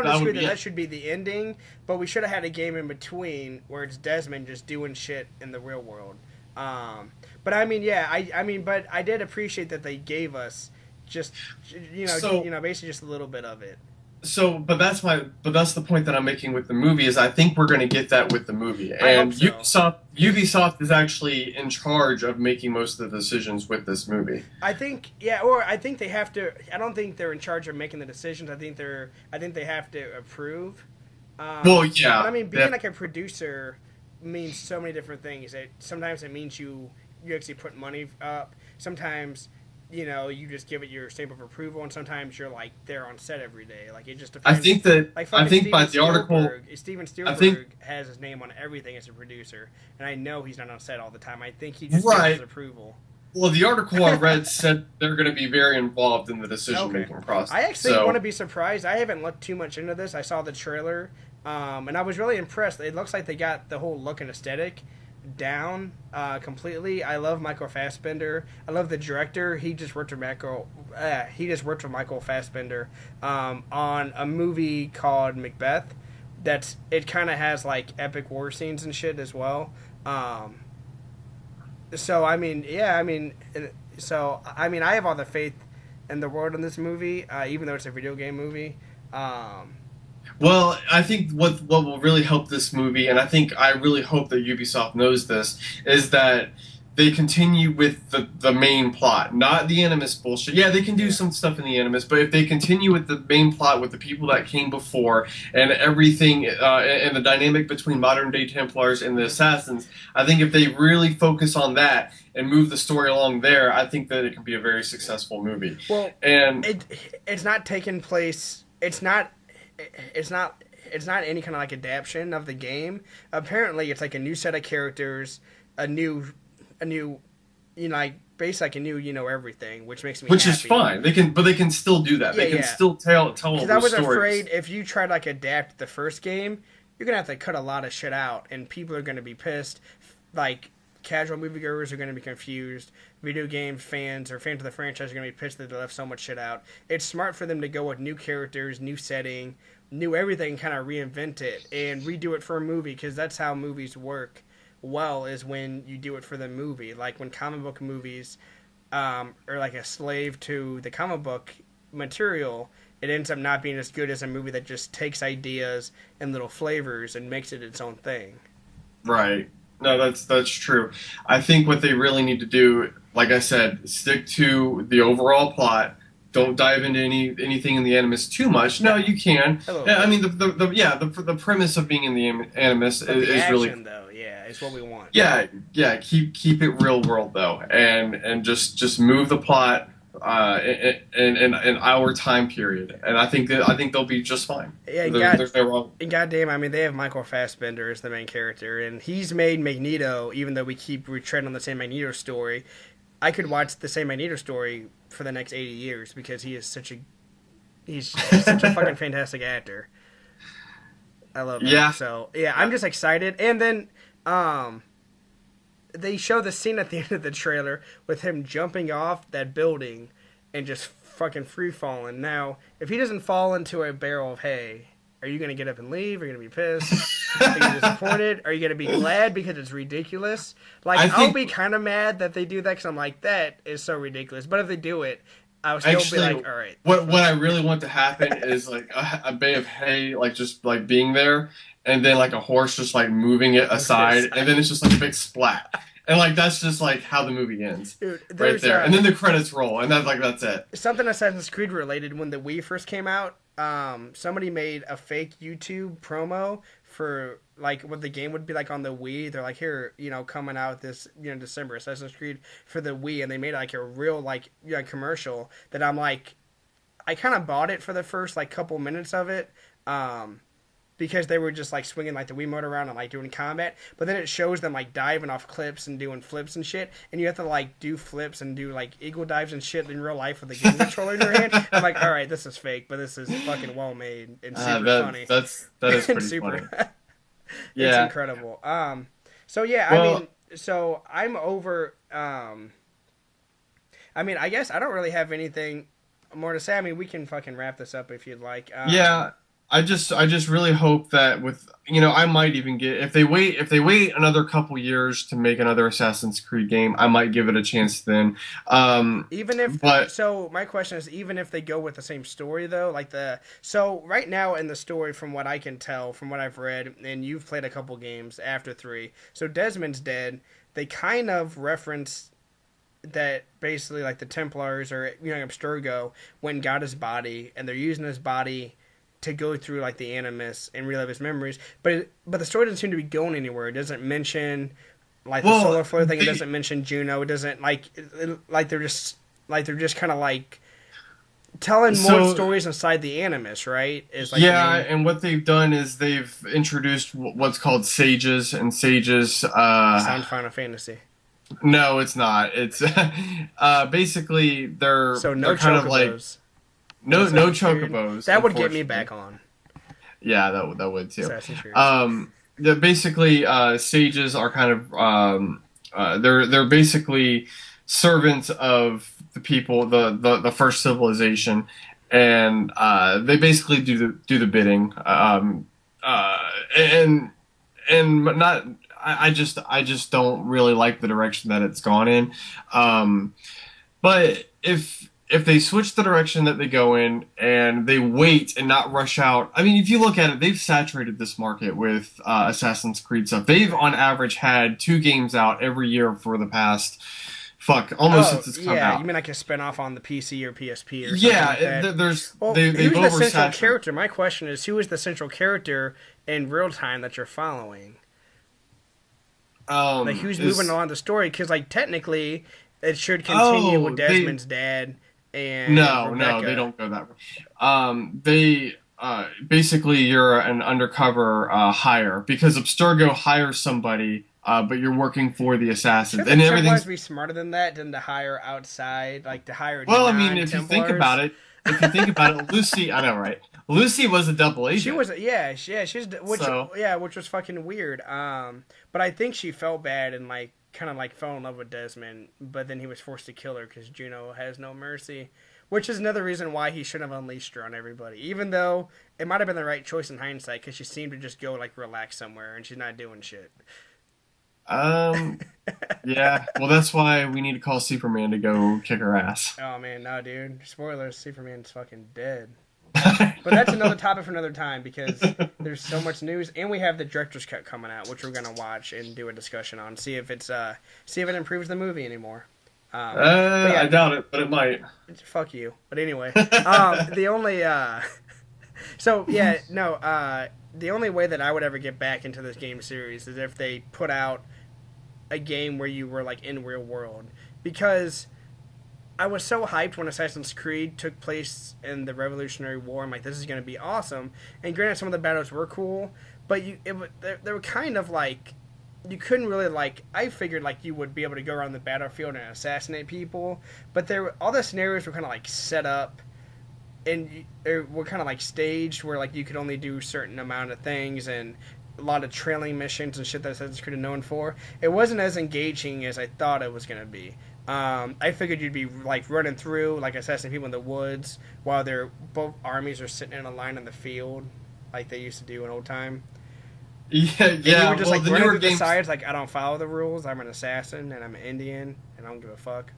disagree that that should be the ending, but we should have had a game in between where it's Desmond just doing shit in the real world. But I mean, but I did appreciate that they gave us just basically just a little bit of it. So, but that's the point that I'm making with the movie, is I think we're going to get that with the movie, and Ubisoft is actually in charge of making most of the decisions with this movie. I think they have to. I don't think they're in charge of making the decisions. I think they have to approve. Well, yeah. But I mean, being a producer means so many different things. Sometimes it means you actually put money up. Sometimes you just give it your stamp of approval, and sometimes you're like there on set every day. Like it just I depends. think that Like I fucking think by the article, Steven I think Spielberg has his name on everything as a producer, and I know he's not on set all the time. I think he just gives his right. approval. Well, the article I read said they're going to be very involved in the decision Okay. making process. I actually want to So be surprised. I haven't looked too much into this. I saw the trailer, and I was really impressed. It looks like they got the whole look and aesthetic down completely. I love Michael Fassbender. I love the director. He just worked with Michael Fassbender on a movie called Macbeth. It kind of has like epic war scenes and shit as well. So I mean, yeah, I mean, I have all the faith in the world in this movie, even though it's a video game movie. Um, well, I think what will really help this movie, and I really hope that Ubisoft knows this, is that they continue with the main plot, not the Animus bullshit. Yeah, they can do yeah, some stuff in the Animus, but if they continue with the main plot with the people that came before and everything, and the dynamic between modern day Templars and the Assassins, I think if they really focus on that and move the story along there, I think that it can be a very successful movie. well, And it's not taking place. It's not. It's not any kind of like adaptation of the game. Apparently, it's like a new set of characters, a new, like basically like a new, everything, which makes me which happy. is fine. They can still do that. Yeah, They can yeah. still tell all Because those I was stories. afraid if you try to like adapt the first game, you're gonna have to cut a lot of shit out, and people are gonna be pissed. Like casual moviegoers are gonna be confused. Video game fans or fans of the franchise are gonna be pissed that they left so much shit out. It's smart for them to go with new characters, new setting, new everything, kind of reinvent it and redo it for a movie, because that's how movies work. Well, is when you do it for the movie, like when comic book movies are like a slave to the comic book material, it ends up not being as good as a movie that just takes ideas and little flavors and makes it its own thing. Right. No, that's true. I think what they really need to do, like I said, stick to the overall plot. Don't dive into anything in the Animus too much. No, you can. Hello. Yeah, I mean, the premise of being in the Animus But the is action, really, though, yeah, is what we want. yeah. Keep it real world though, and just move the plot in our time period, and I think they'll be just fine. Yeah, There's no wrong. and goddamn, I mean, they have Michael Fassbender as the main character, and he's made Magneto. Even though we keep retreading on the same Magneto story, I could watch the same Magneto story for the next 80 years because he's such a fucking fantastic actor. I love him. Yeah. So yeah, I'm just excited. And then they show the scene at the end of the trailer with him jumping off that building and just fucking free falling. Now, if he doesn't fall into a barrel of hay, are you gonna get up and leave? Are you gonna be pissed? Are you disappointed? Are you gonna be glad because it's ridiculous? Like, I'll be kind of mad that they do that because I'm like, that is so ridiculous. But if they do it, I'll still Actually, be like, all right. what I really want to happen is like a bay of hay, like just like being there, and then like a horse just like moving it aside, and then it's just like a big splat, and like that's just like how the movie ends, Dude, right there, and then the credits roll, and that's it. something Assassin's Creed related. When the Wii first came out, somebody made a fake YouTube promo for like what the game would be like on the Wii. They're like, here, coming out this December, Assassin's Creed for the Wii, and they made like a real like commercial that I'm like, I kind of bought it for the first like couple minutes of it. Because they were just like swinging like the Wiimote around and like doing combat, but then it shows them like diving off cliffs and doing flips and shit, and you have to like do flips and do like eagle dives and shit in real life with a game controller in your hand. I'm like, all right, this is fake, but this is fucking well made and super funny. That is pretty super. funny. It's Yeah. incredible. So yeah, Well, I mean, so I'm over. I mean, I guess I don't really have anything more to say. I mean, we can fucking wrap this up if you'd like. yeah. I just really hope that with I might even get if they wait another couple years to make another Assassin's Creed game, I might give it a chance then. Even if, but so my question is, even if they go with the same story though, so right now in the story, from what I can tell, from what I've read, and you've played a couple games after 3, so Desmond's dead. They kind of reference that basically like the Templars or Abstergo went and got his body, and they're using his body to go through like the Animus and relive his memories, but the story doesn't seem to be going anywhere. It doesn't mention like the solar flare thing. It doesn't mention Juno. It doesn't like they're just Like they're just kind of like telling more So stories inside the Animus, right? Is like the yeah, main. and what they've done is they've introduced what's called sages, and sages. Sound Final Fantasy. No, it's not. It's basically So no they're kind of like chocobos in no Assassin's Creed. chocobos, That would get me unfortunately. back on Yeah, that would too. Assassin's Creed. Basically, sages are kind of they're basically servants of the people, the first civilization, and they basically do the bidding. Uh, and not I just don't really like the direction that it's gone in. But if they switch the direction that they go in and they wait and not rush out, I mean, if you look at it, they've saturated this market with Assassin's Creed stuff. They've on average had 2 games out every year for the past almost Oh since it's come yeah, you out. mean like a spin-off on the PC or PSP or something Yeah, like that? Well, they've who's the central oversaturated. character? My question is, who is the central character in real time that you're following? Like who's moving Is along the story? Because like technically, it should continue oh with they Desmond's dad and no, they Rebecca. don't go that way. They basically you're an undercover hire because Abstergo hires somebody, but you're working for the assassins, Should the and Templars everything's be smarter than that than to hire outside, like to hire well. I mean, if you think about non-Templars? it, Lucy, I know, right? Lucy was a double She agent, was, yeah, she's which, so yeah, which was fucking weird. But I think she felt bad and like kind of like fell in love with Desmond, but then he was forced to kill her because Juno has no mercy, which is another reason why he shouldn't have unleashed her on everybody. Even though it might have been the right choice in hindsight, because she seemed to just go like relax somewhere and she's not doing shit. um, yeah. Well, that's why we need to call Superman to go kick her ass. Oh man, no, dude. Spoilers: Superman's fucking dead. But that's another topic for another time because there's so much news, and we have the director's cut coming out, which we're gonna watch and do a discussion on. See if it improves the movie anymore. But I yeah, doubt it, but it might. fuck you. But anyway, the only so yeah, no, the only way that I would ever get back into this game series is if they put out a game where you were like in real world, because I was so hyped when Assassin's Creed took place in the Revolutionary War. I'm like, this is going to be awesome. And granted, some of the battles were cool, but they were kind of like, you couldn't really like. I figured like you would be able to go around the battlefield and assassinate people, but all the scenarios were kind of like set up, and they were kind of like staged where like you could only do a certain amount of things and a lot of trailing missions and shit that Assassin's Creed is known for. It wasn't as engaging as I thought it was going to be. I figured you'd be like running through, like assassinating people in the woods while both armies are sitting in a line in the field, like they used to do in old time. Yeah, And you yeah. were just Well, like the running newer through the games. sides, like I don't follow the rules. I'm an assassin and I'm an Indian and I don't give a fuck.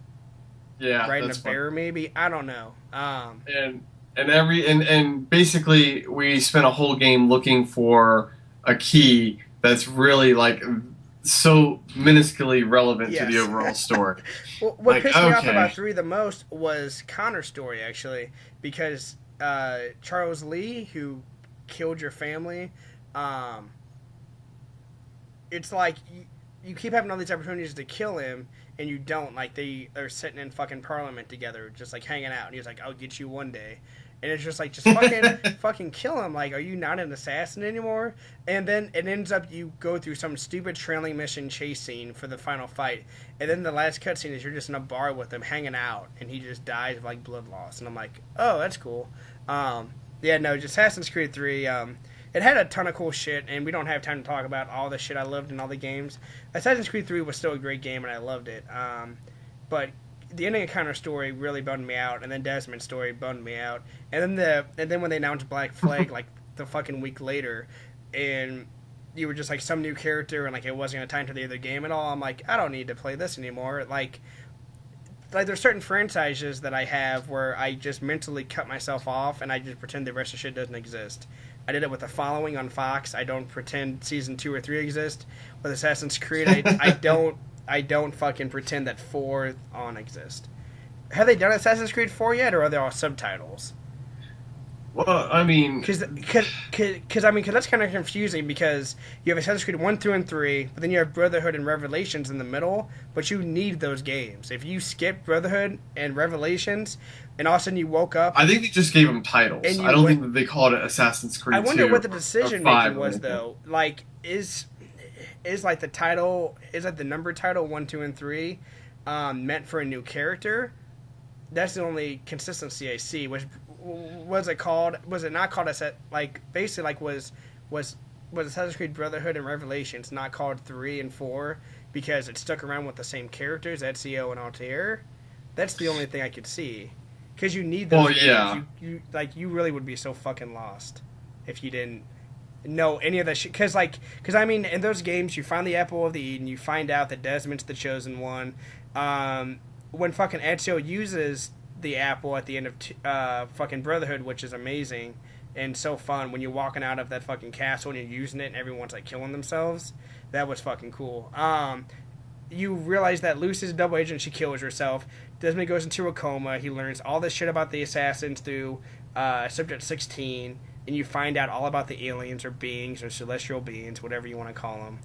Yeah, Riding a that's fun. bear, maybe I don't know. And basically we spent a whole game looking for a key that's really like so minusculely relevant to the Yes. overall story. Well, what Like, pissed me off okay. about 3 the most was Connor's story, actually, because Charles Lee, who killed your family, um, it's like you keep having all these opportunities to kill him, and you don't. Like, they are sitting in fucking Parliament together, just like hanging out, and he's like, I'll get you one day. And it's just like, just fucking kill him. Like, are you not an assassin anymore? And then it ends up you go through some stupid trailing mission chase scene for the final fight. And then the last cutscene is you're just in a bar with him hanging out. And he just dies of, like, blood loss. And I'm like, oh, that's cool. Yeah, no, just Assassin's Creed 3. It had a ton of cool shit. And we don't have time to talk about all the shit I loved in all the games. Assassin's Creed 3 was still a great game, and I loved it. But the ending of Connor's story really bummed me out, and then Desmond's story bummed me out, and then when they announced Black Flag like the fucking week later, and you were just like some new character, and like it wasn't gonna tie into the other game at all. I'm like, I don't need to play this anymore. Like there's certain franchises that I have where I just mentally cut myself off, and I just pretend the rest of shit doesn't exist. I did it with The Following on Fox. I don't pretend season 2 or 3 exist. With Assassin's Creed, I don't fucking pretend that 4 on exist. Have they done Assassin's Creed 4 yet, or are they all subtitles? Well, I mean, Because that's kind of confusing because you have Assassin's Creed 1, 2, and 3, but then you have Brotherhood and Revelations in the middle, but you need those games. If you skip Brotherhood and Revelations, and all of a sudden you woke up I think they just gave them and titles. I you don't went. think that they called it Assassin's I Creed wonder 2 what the or decision 5 making or was, anything. though. Like, is like the title, is like the number title 1, 2, and 3 meant for a new character? That's the only consistency I see. Which was it called? Was it not called like basically like was Assassin's Creed Brotherhood and Revelations not called 3 and 4 because it stuck around with the same characters, Ezio and Altair? That's the only thing I could see. Because you need those Well, games. yeah. You really would be so fucking lost if you didn't know any of that shit. Because in those games you find the Apple of the Eden, you find out that Desmond's the chosen one. When fucking Ezio uses the apple at the end of fucking Brotherhood, which is amazing and so fun when you're walking out of that fucking castle and you're using it and everyone's like killing themselves. That was fucking cool. You realize that Lucy's a double agent. She kills herself. Desmond goes into a coma. He learns all this shit about the assassins through Subject 16, and you find out all about the aliens or beings or celestial beings, whatever you want to call them.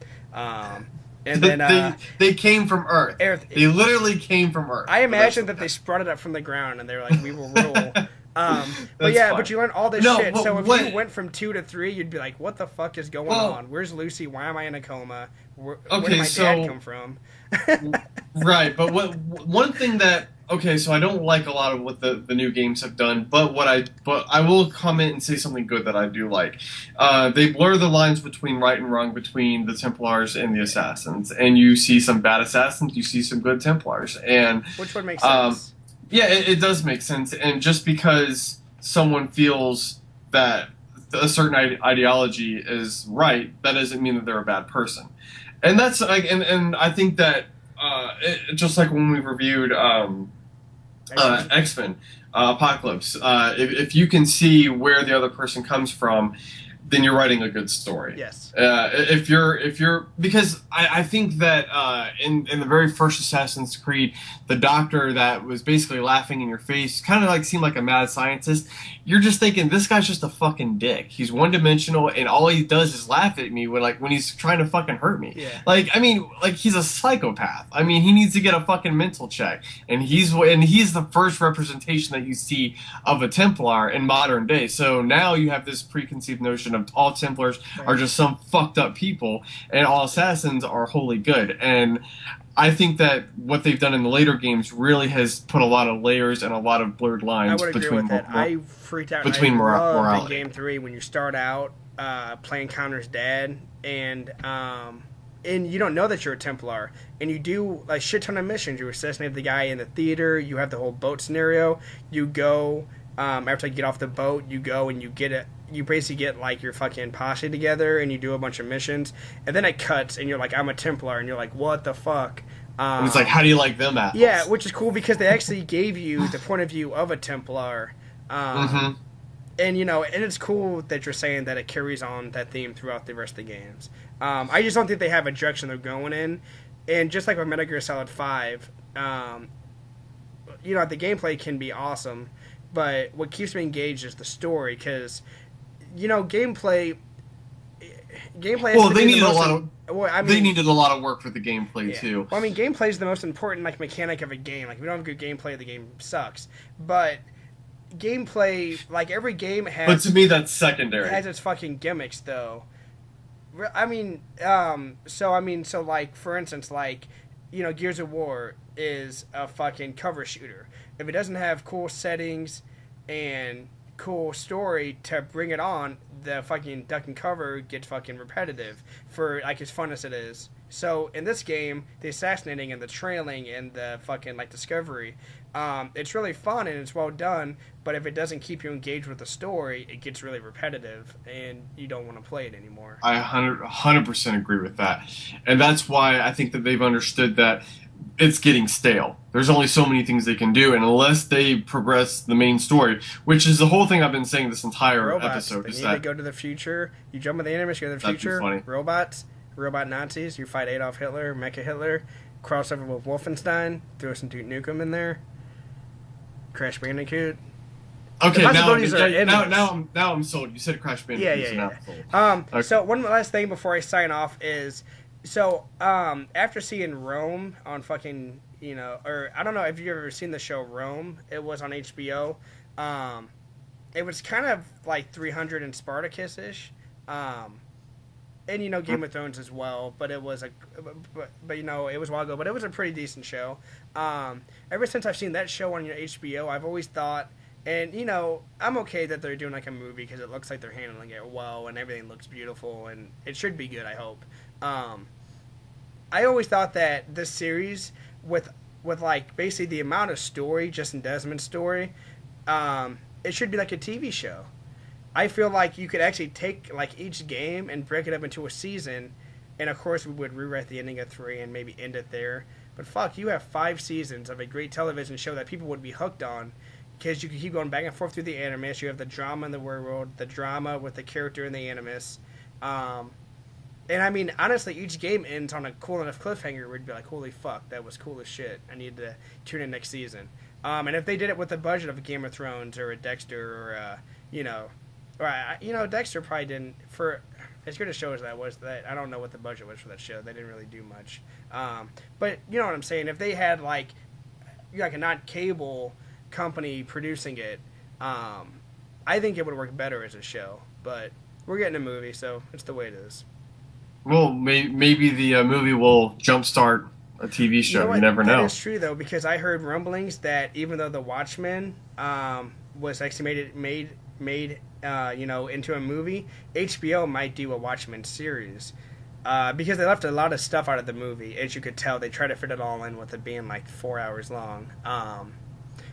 And then they came from Earth. Earth. They literally came from Earth. I imagine that they sprouted up from the ground and they were like, "We will rule." But yeah, fine. but you learn all this shit. So if you went from 2 to 3, you'd be like, "What the fuck is going on? Where's Lucy? Why am I in a coma? Where did my dad come from?" Right, but one thing that so I don't like a lot of what the new games have done, but I will comment and say something good that I do like. They blur the lines between right and wrong between the Templars and the Assassins, and you see some bad Assassins, you see some good Templars, and which one makes sense? Yeah, it does make sense, and just because someone feels that a certain ideology is right, that doesn't mean that they're a bad person, and that's like, and I think that just like when we reviewed X-Men Apocalypse, if you can see where the other person comes from, then you're writing a good story. Yes. If you're because I think that in the very first Assassin's Creed, the doctor that was basically laughing in your face kind of like seemed like a mad scientist. You're just thinking this guy's just a fucking dick. He's one dimensional and all he does is laugh at me when he's trying to fucking hurt me. Yeah. Like he's a psychopath. I mean he needs to get a fucking mental check. And he's the first representation that you see of a Templar in modern day. So now you have this preconceived notion of all Templars are just some fucked up people and all assassins are wholly good. And I think that what they've done in the later games really has put a lot of layers and a lot of blurred lines I would agree with that. I freaked out between morality. In Game 3 when you start out playing Connor's dad and you don't know that you're a Templar, and you do a shit ton of missions. You assassinate the guy in the theater. You have the whole boat scenario. You go after you get off the boat. You go and you get it. You basically get like your fucking posse together, and you do a bunch of missions, and then it cuts, and you're like, "I'm a Templar," and you're like, "What the fuck?" And it's like, how do you like them apples? Yeah, which is cool because they actually gave you the point of view of a Templar. And and it's cool that you're saying that it carries on that theme throughout the rest of the games. I just don't think they have a direction they're going in. And just like with Metal Gear Solid 5, the gameplay can be awesome, but what keeps me engaged is the story because, gameplay. Well, they needed a lot of. They needed a lot of work for the gameplay too. Well, gameplay is the most important mechanic of a game. Like, if we don't have good gameplay, the game sucks. But gameplay, like every game has. But to me, that's secondary. It has its fucking gimmicks, though. So like for instance, like Gears of War is a fucking cover shooter. If it doesn't have cool settings and cool story to bring it on, the fucking duck and cover gets fucking repetitive for like as fun as it is. So in this game, the assassinating and the trailing and the fucking like discovery, it's really fun and it's well done. But if it doesn't keep you engaged with the story, it gets really repetitive and you don't want to play it anymore. I 100% agree with that, and that's why I think that they've understood that it's getting stale. There's only so many things they can do, and unless they progress the main story, which is the whole thing I've been saying this entire episode, is that to go to the future. You jump in the animus, you go to the future. Funny. Robot Nazis. You fight Adolf Hitler, Mecha Hitler. Crossover with Wolfenstein. Throw some Duke Nukem in there. Crash Bandicoot. The Okay, possibilities are endless. now I'm sold. You said Crash Yeah, Bandicoot, so now yeah, I'm sold. yeah. Okay. So one last thing before I sign off is, so after seeing Rome on fucking, or I don't know if you've ever seen the show Rome. It was on HBO. Um, it was kind of like 300 and Spartacus ish. And Game of Thrones as well, but it was but it was a while ago, but it was a pretty decent show. Ever since I've seen that show on HBO, I've always thought, and I'm okay that they're doing like a movie because it looks like they're handling it well and everything looks beautiful and it should be good. I hope. I always thought that this series with like basically the amount of story, just in Desmond's story, it should be like a TV show. I feel like you could actually take like each game and break it up into a season, and of course we would rewrite the ending of 3 and maybe end it there. But fuck, you have 5 seasons of a great television show that people would be hooked on, because you can keep going back and forth through the animus. You have the drama in the world, the drama with the character in the animus, and I mean honestly, each game ends on a cool enough cliffhanger where you'd be like, holy fuck, that was cool as shit. I need to tune in next season. And if they did it with the budget of a Game of Thrones or a Dexter or right, Dexter probably didn't, for as good a show as that was. That I don't know what the budget was for that show. They didn't really do much. But you know what I'm saying. If they had like a not cable company producing it, I think it would work better as a show. But we're getting a movie, so it's the way it is. Well, maybe the movie will jumpstart a TV show. You know what? You never know. That is true though, because I heard rumblings that even though The Watchmen was actually made into a movie, HBO might do a Watchmen series. Because they left a lot of stuff out of the movie. As you could tell, they tried to fit it all in with it being like 4 hours long.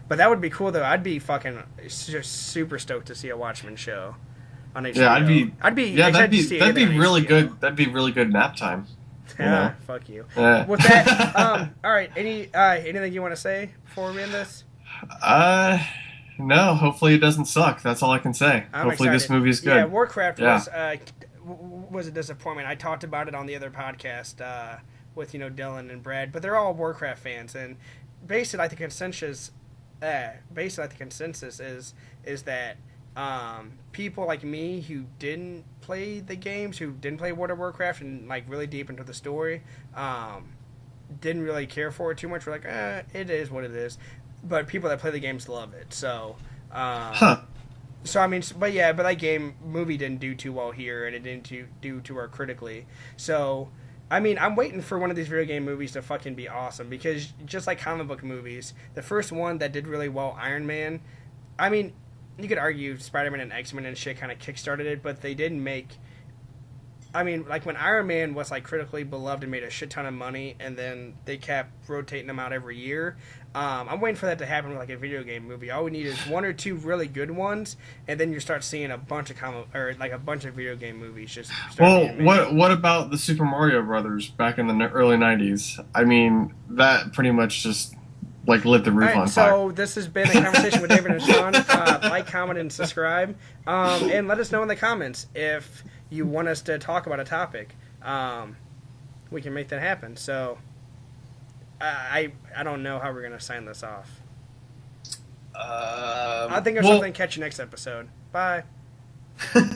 But that would be cool, though. I'd be fucking just super stoked to see a Watchmen show on HBO. Yeah, that'd be really HBO. good. That'd be really good nap time. Yeah, fuck you. Yeah. With that, all right. Anything you want to say before we end this? No. Hopefully it doesn't suck. That's all I can say. I'm Hopefully excited. this movie is good. Yeah, Warcraft Yeah. was a disappointment. I talked about it on the other podcast with Dylan and Brad, but they're all Warcraft fans, and basically like the consensus is that people like me who didn't play the games, who didn't play World of Warcraft and like really deep into the story, didn't really care for it too much. We're like, it is what it is. But people that play the games love it. So, So I mean, but that movie didn't do too well here, and it didn't do too well critically. So, I mean, I'm waiting for one of these video game movies to fucking be awesome, because just like comic book movies, the first one that did really well, Iron Man. I mean, you could argue Spider-Man and X-Men and shit kind of kickstarted it, but they didn't make. I mean, like when Iron Man was like critically beloved and made a shit ton of money, and then they kept rotating them out every year. I'm waiting for that to happen with like a video game movie. All we need is 1 or 2 really good ones, and then you start seeing a bunch of a bunch of video game movies just. Well, what about the Super Mario Brothers back in the early '90s? I mean, that pretty much just like lit the roof on fire. So this has been a conversation with David and Shawn. Like, comment, and subscribe, and let us know in the comments if you want us to talk about a topic. We can make that happen. So I don't know how we're gonna sign this off. I think there's something. Catch you next episode. Bye.